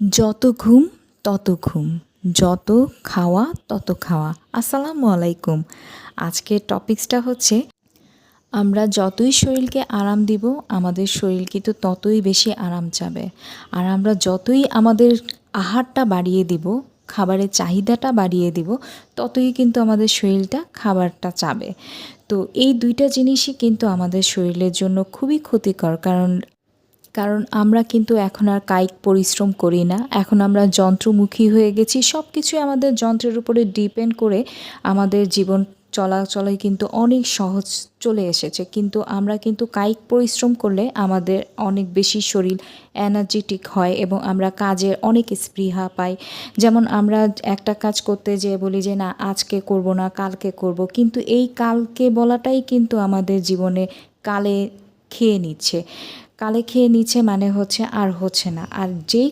যত ঘুম তত ঘুম, যত খাওয়া তত খাওয়া। আসসালামু আলাইকুম। আজকের টপিকসটা হচ্ছে আমরা যতই শরীরকে আরাম দিব আমাদের শরীর কিন্তু ততই বেশি আরাম চাবে। আর আমরা যতই আমাদের আহারটা বাড়িয়ে দিব, খাবারের চাহিদাটা বাড়িয়ে দিব, ততই কিন্তু আমাদের শরীরটা খাবারটা চাবে। তো এই দুইটা জিনিসই কিন্তু আমাদের শরীরের জন্য খুবই ক্ষতিকর। কারণ আমরা কিন্তু এখন আর কায়িক পরিশ্রম করি না, এখন আমরা যন্ত্রমুখী হয়ে গেছি। সব কিছুই আমাদের যন্ত্রের উপরে ডিপেন্ড করে আমাদের জীবন চলাচলে কিন্তু অনেক সহজ চলে এসেছে। কিন্তু আমরা কিন্তু কায়িক পরিশ্রম করলে আমাদের অনেক বেশি শরীর এনার্জেটিক হয় এবং আমরা কাজের অনেক স্পৃহা পাই। যেমন আমরা একটা কাজ করতে যেয়ে বলি যে না আজকে করব না, কালকে করব, কিন্তু এই কালকে বলাটাই কিন্তু আমাদের জীবনে কালে খেয়ে নিচ্ছে। কালে খেয়ে নিচ্ছে মানে হচ্ছে আর হচ্ছে না। আর যেই